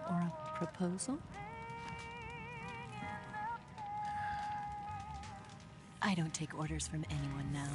Or a proposal? I don't take orders from anyone now.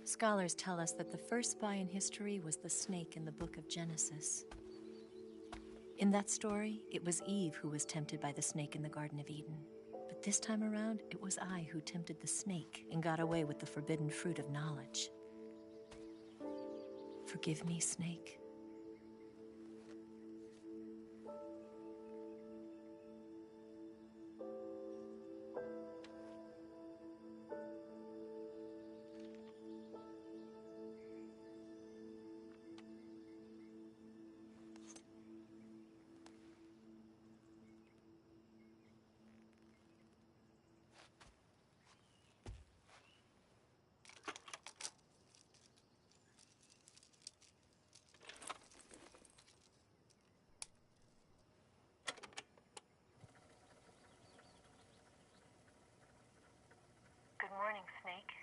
Scholars tell us that the first spy in history was the snake in the book of Genesis. In that story, it was Eve who was tempted by the snake in the Garden of Eden. But this time around, it was I who tempted the snake and got away with the forbidden fruit of knowledge. Forgive me, snake. Good morning, Snake.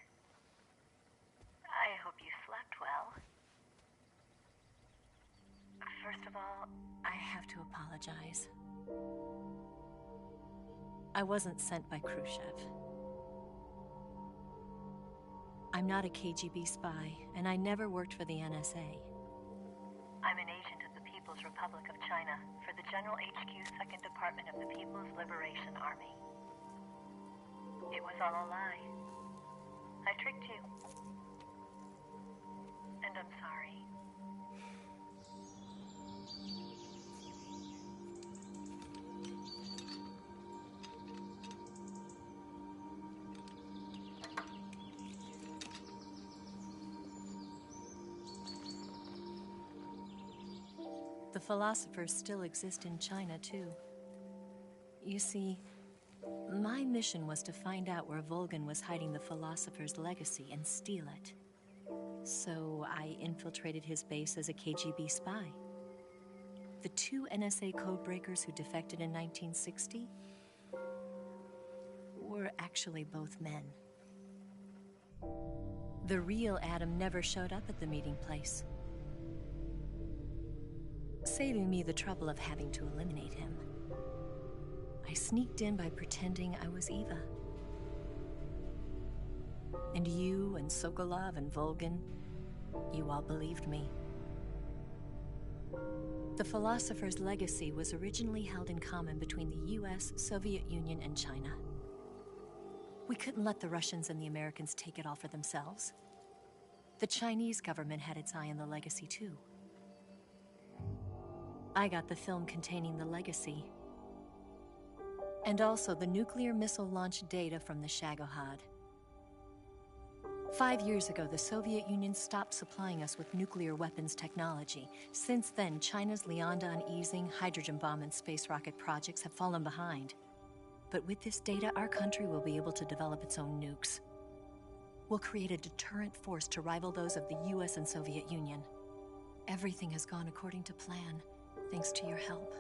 I hope you slept well. First of all, I have to apologize. I wasn't sent by Khrushchev. I'm not a KGB spy, and I never worked for the NSA. I'm an agent of the People's Republic of China for the General HQ 2nd Department of the People's Liberation Army. It was all a lie. I tricked you. And I'm sorry. The philosophers still exist in China, too. You see, my mission was to find out where Volgan was hiding the philosopher's legacy and steal it. So I infiltrated his base as a KGB spy. The two NSA codebreakers who defected in 1960 were actually both men. The real Adam never showed up at the meeting place, saving me the trouble of having to eliminate him. I sneaked in by pretending I was Eva. And you and Sokolov and Volgan, you all believed me. The philosopher's legacy was originally held in common between the US, Soviet Union, and China. We couldn't let the Russians and the Americans take it all for themselves. The Chinese government had its eye on the legacy too. I got the film containing the legacy, and also the nuclear missile launch data from the Shagohod. 5 years ago, the Soviet Union stopped supplying us with nuclear weapons technology. Since then, China's Liaodong-Yizhing hydrogen bomb and space rocket projects have fallen behind. But with this data, our country will be able to develop its own nukes. We'll create a deterrent force to rival those of the US and Soviet Union. Everything has gone according to plan, thanks to your help.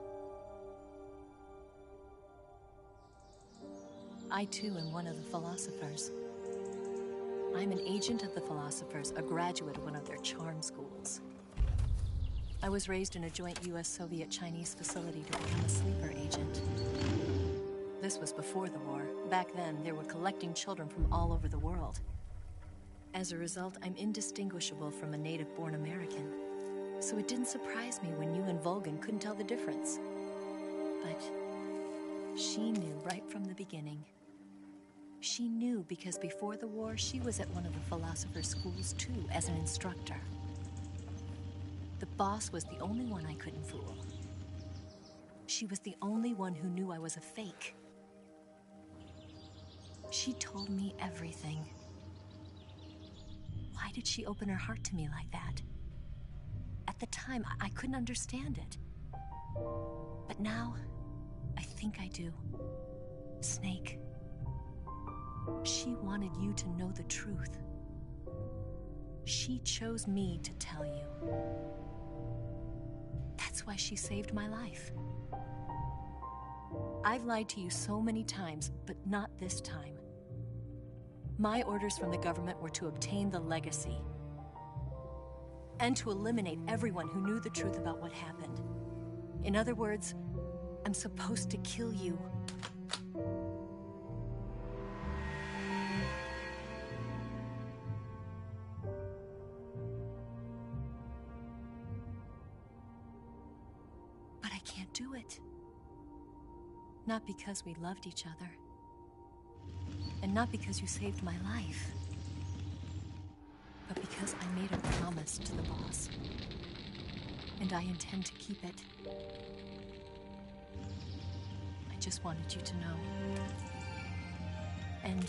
I too am one of the philosophers. I'm an agent of the philosophers, a graduate of one of their charm schools. I was raised in a joint US-Soviet-Chinese facility to become a sleeper agent. This was before the war. Back then, they were collecting children from all over the world. As a result, I'm indistinguishable from a native-born American. So it didn't surprise me when you and Volgan couldn't tell the difference. But she knew right from the beginning. She knew because before the war, she was at one of the philosopher's schools too, as an instructor. The boss was the only one I couldn't fool. She was the only one who knew I was a fake. She told me everything. Why did she open her heart to me like that? At the time, I couldn't understand it. But now, I think I do. Snake. She wanted you to know the truth. She chose me to tell you. That's why she saved my life. I've lied to you so many times, but not this time. My orders from the government were to obtain the legacy and to eliminate everyone who knew the truth about what happened. In other words, I'm supposed to kill you. But I can't do it. Not because we loved each other. And not because you saved my life. But because I made a promise to the boss. And I intend to keep it. I just wanted you to know. And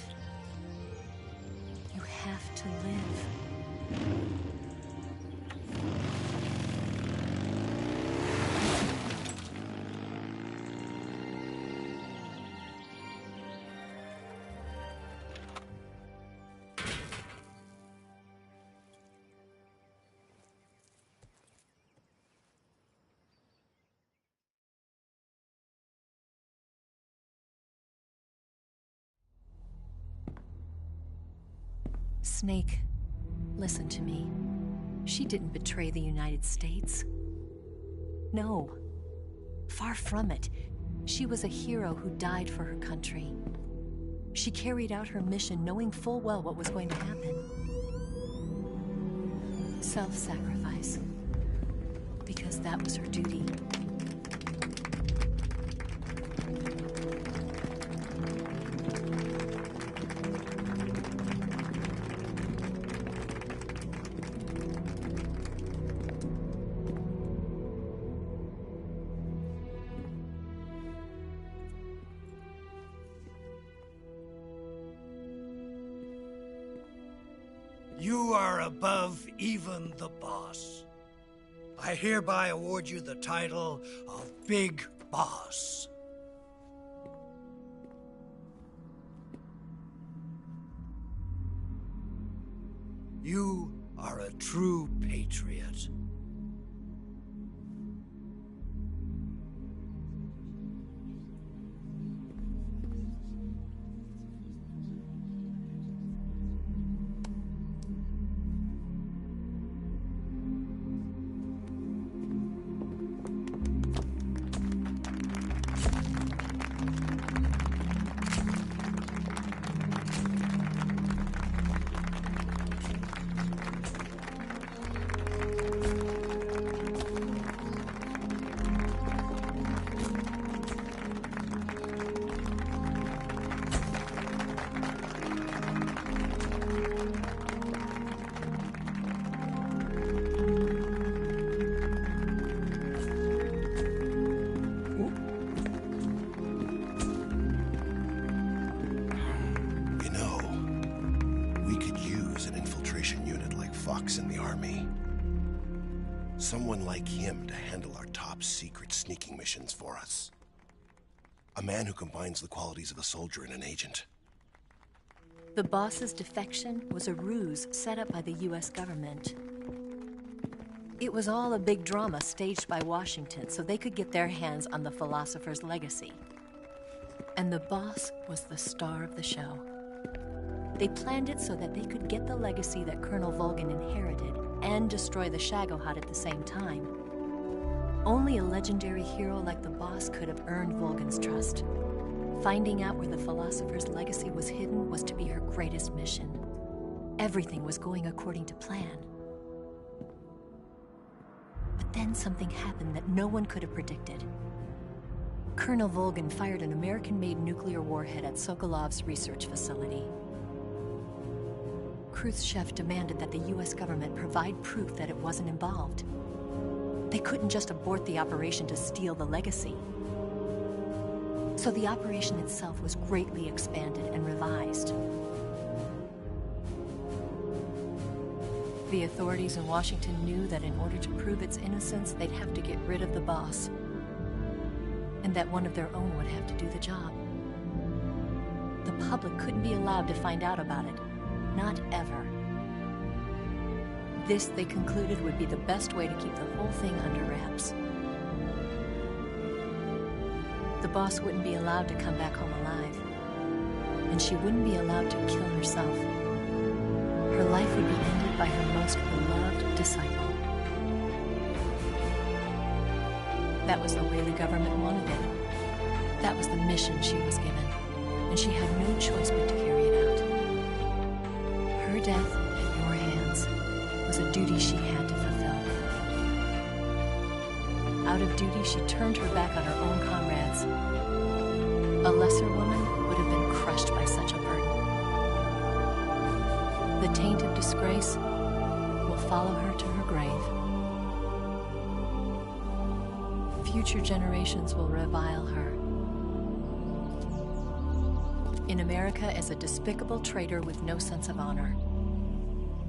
you have to live. Snake, listen to me. She didn't betray the United States. No. Far from it. She was a hero who died for her country. She carried out her mission knowing full well what was going to happen. Self-sacrifice. Because that was her duty. You are above even the boss. I hereby award you the title of Big Boss. You are a true patriot. fox in the army. Someone like him to handle our top secret sneaking missions for us. A man who combines the qualities of a soldier and an agent. The boss's defection was a ruse set up by the US government. It was all a big drama staged by Washington so they could get their hands on the philosopher's legacy. And the boss was the star of the show. They planned it so that they could get the legacy that Colonel Volgin inherited and destroy the Shagohod at the same time. Only a legendary hero like the boss could have earned Volgin's trust. Finding out where the philosopher's legacy was hidden was to be her greatest mission. Everything was going according to plan. But then something happened that no one could have predicted. Colonel Volgin fired an American-made nuclear warhead at Sokolov's research facility. Khrushchev demanded that the US government provide proof that it wasn't involved. They couldn't just abort the operation to steal the legacy. So the operation itself was greatly expanded and revised. The authorities in Washington knew that in order to prove its innocence, they'd have to get rid of the boss, and that one of their own would have to do the job. The public couldn't be allowed to find out about it. Not ever. This, they concluded, would be the best way to keep the whole thing under wraps. The boss wouldn't be allowed to come back home alive, and she wouldn't be allowed to kill herself. Her life would be ended by her most beloved disciple. That was the way the government wanted it. That was the mission she was given, and she had no choice but to carry it out. Her death at your hands was a duty she had to fulfill. Out of duty, she turned her back on her own comrades. A lesser woman would have been crushed by such a burden. The taint of disgrace will follow her to her grave. Future generations will revile her. In America as a despicable traitor with no sense of honor.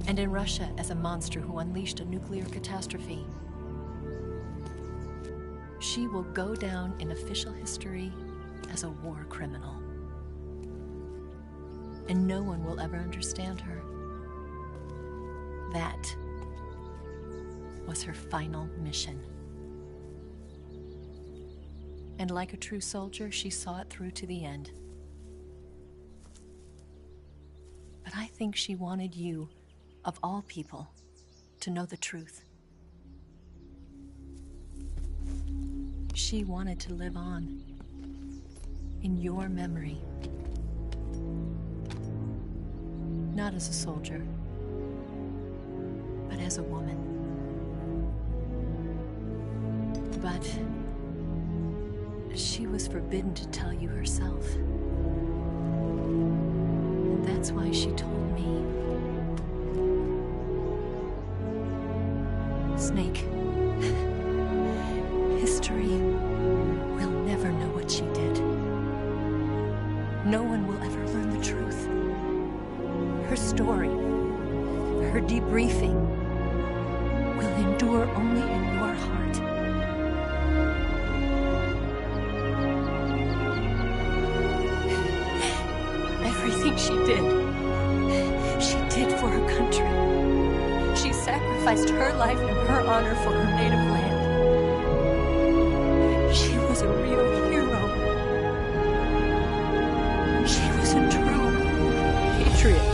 And in Russia as a monster who unleashed a nuclear catastrophe. She will go down in official history as a war criminal. And no one will ever understand her. That was her final mission. And like a true soldier, she saw it through to the end. But I think she wanted you, of all people, to know the truth. She wanted to live on in your memory. Not as a soldier, but as a woman. But she was forbidden to tell you herself. And that's why she told me. Snake, history will never know what she did. No one will ever learn the truth. Her story, her debriefing, will endure only in your heart. Everything she did for her country. She sacrificed her life and her honor for her native land. She was a real hero. She was a true patriot.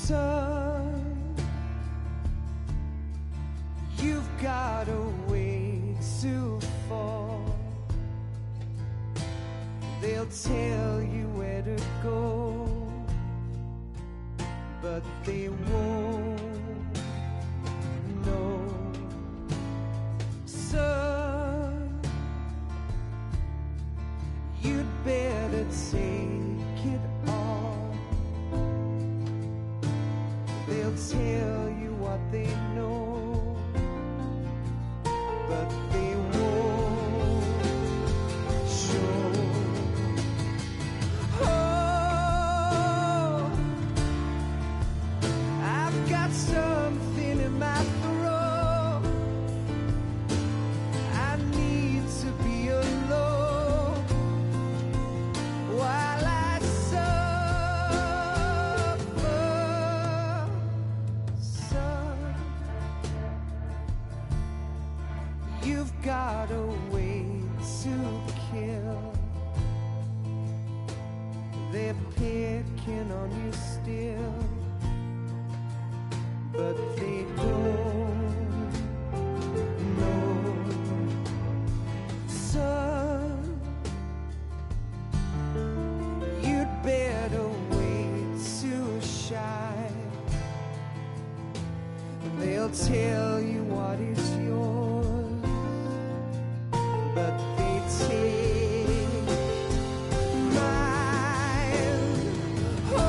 Son, you've got a way to fall. They'll tell you where to go, but they won't know. Son, you'd better take it all. They'll tell you what they know, but they won't show. Oh, I've got something in my throat. I need to be alone while I suffer. Son, you've got a way to kill. They're picking on you still, but they don't know. Son, you'd better wait to shine. They'll tell you what is yours, but they take mine. Oh,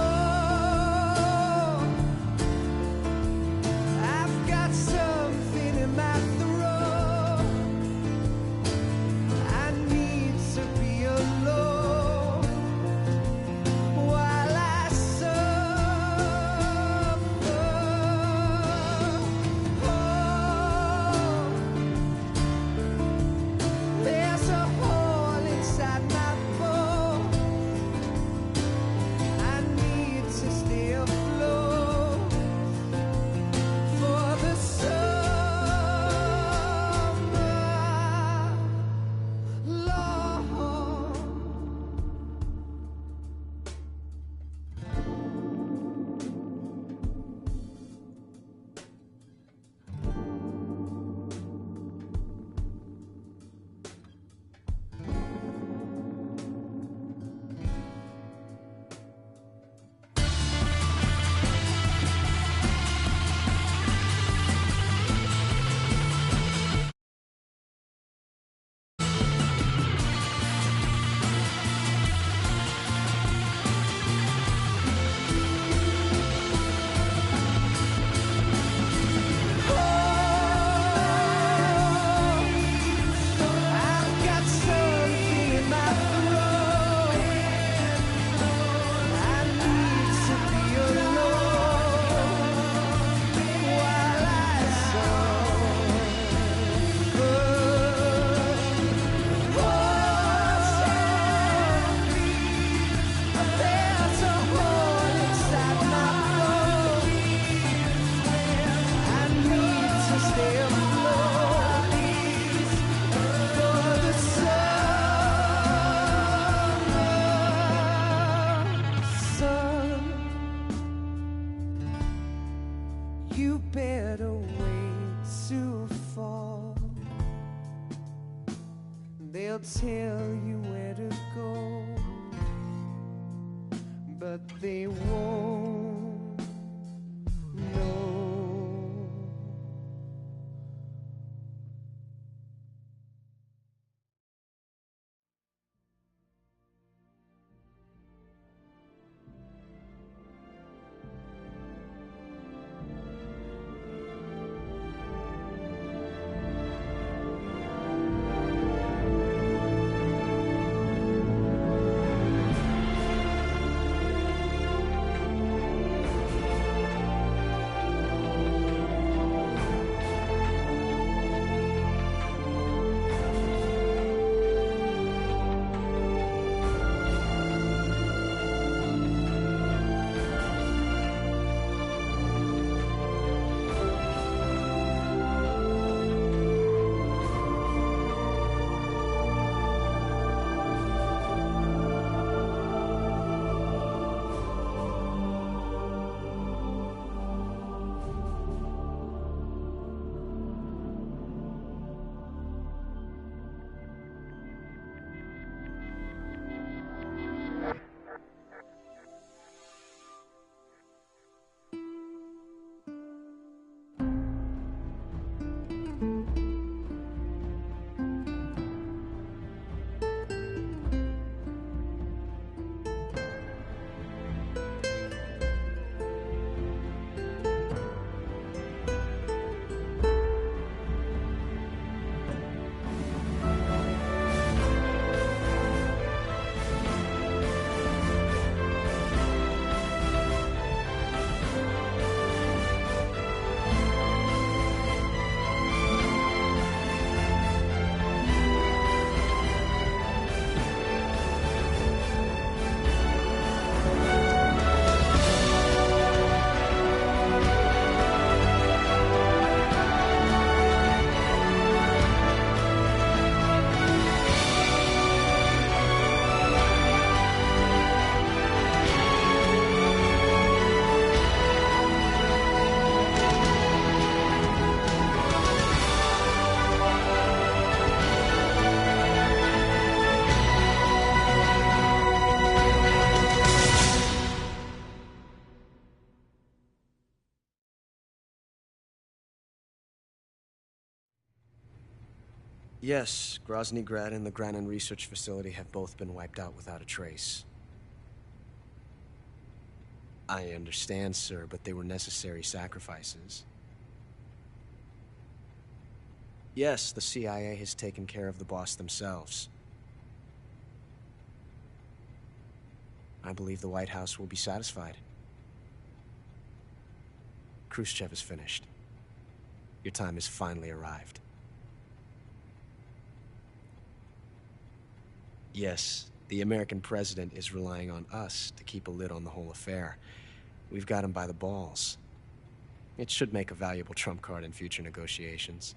I've got something in my throat. I need to be alone while I suffer. Oh, there's a hole inside my boat. I need to stay afloat for the summer, Lord. I've got something in my throat. I need to be alone while I suffer. Oh, there's a hole inside my boat. I need to stay afloat for the summer. Son, you better wait to fall. They'll tell you where to go, but they won't know. Yes, Grozny Grad and the Granin Research Facility have both been wiped out without a trace. I understand, sir, but they were necessary sacrifices. Yes, the CIA has taken care of the boss themselves. I believe the White House will be satisfied. Khrushchev is finished. Your time has finally arrived. Yes, the American president is relying on us to keep a lid on the whole affair. We've got him by the balls. It should make a valuable trump card in future negotiations.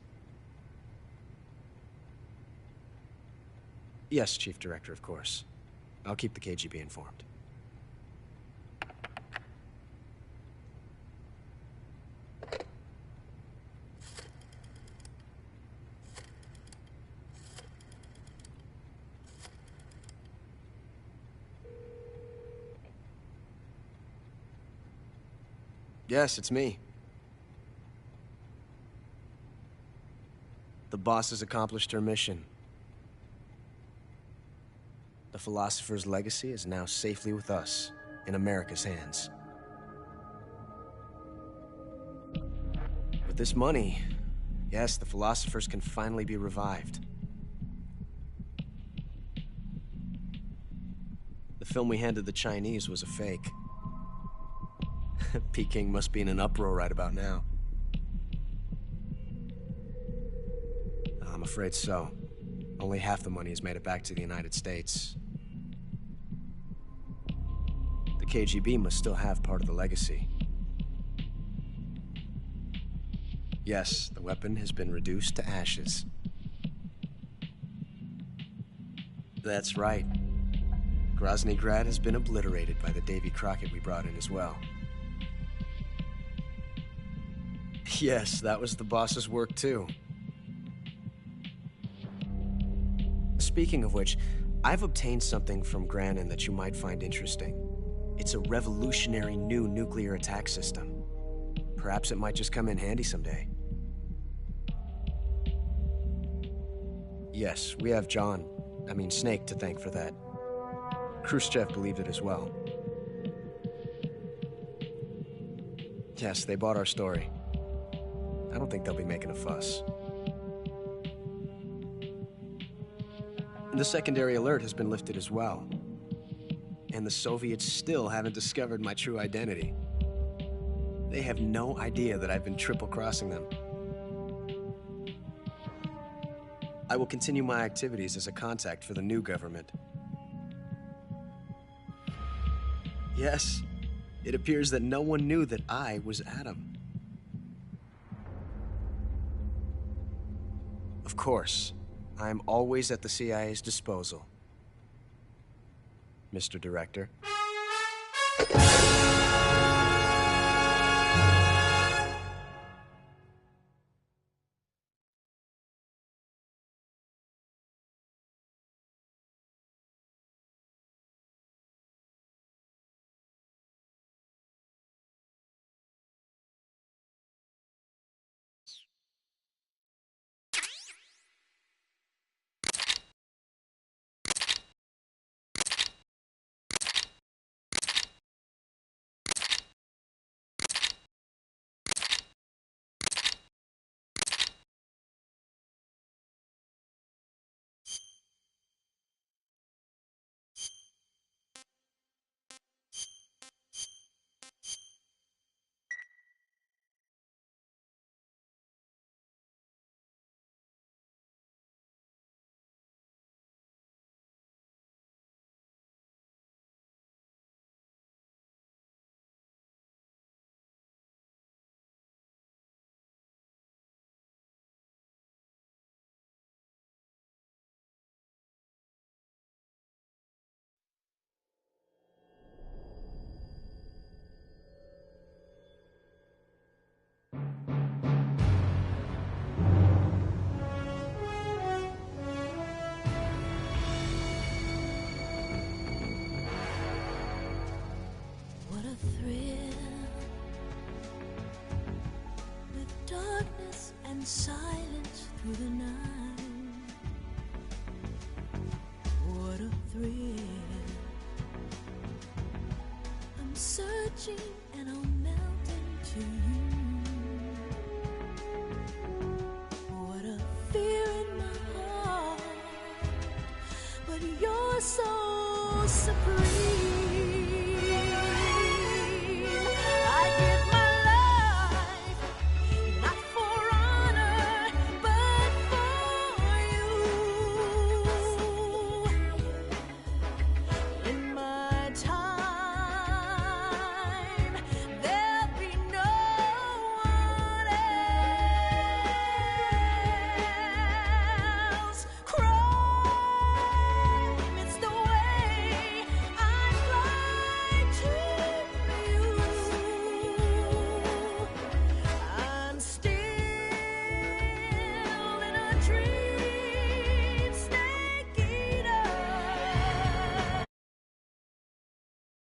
Yes, Chief Director, of course. I'll keep the KGB informed. Yes, it's me. The boss has accomplished her mission. The philosopher's legacy is now safely with us, in America's hands. With this money, yes, the philosophers can finally be revived. The film we handed the Chinese was a fake. Peking must be in an uproar right about now. I'm afraid so. Only half the money has made it back to the United States. The KGB must still have part of the legacy. Yes, the weapon has been reduced to ashes. That's right. Grozny Grad has been obliterated by the Davy Crockett we brought in as well. Yes, that was the boss's work too. Speaking of which, I've obtained something from Granin that you might find interesting. It's a revolutionary new nuclear attack system. Perhaps it might just come in handy someday. Yes, we have Snake to thank for that. Khrushchev believed it as well. Yes, they bought our story. I don't think they'll be making a fuss. The secondary alert has been lifted as well. And the Soviets still haven't discovered my true identity. They have no idea that I've been triple-crossing them. I will continue my activities as a contact for the new government. Yes, it appears that no one knew that I was Adam. Of course, I'm always at the CIA's disposal, Mr. Director. What a thrill, with darkness and silence through the night. touching and I'll melt into you. What a fear in my heart, but you're so supreme.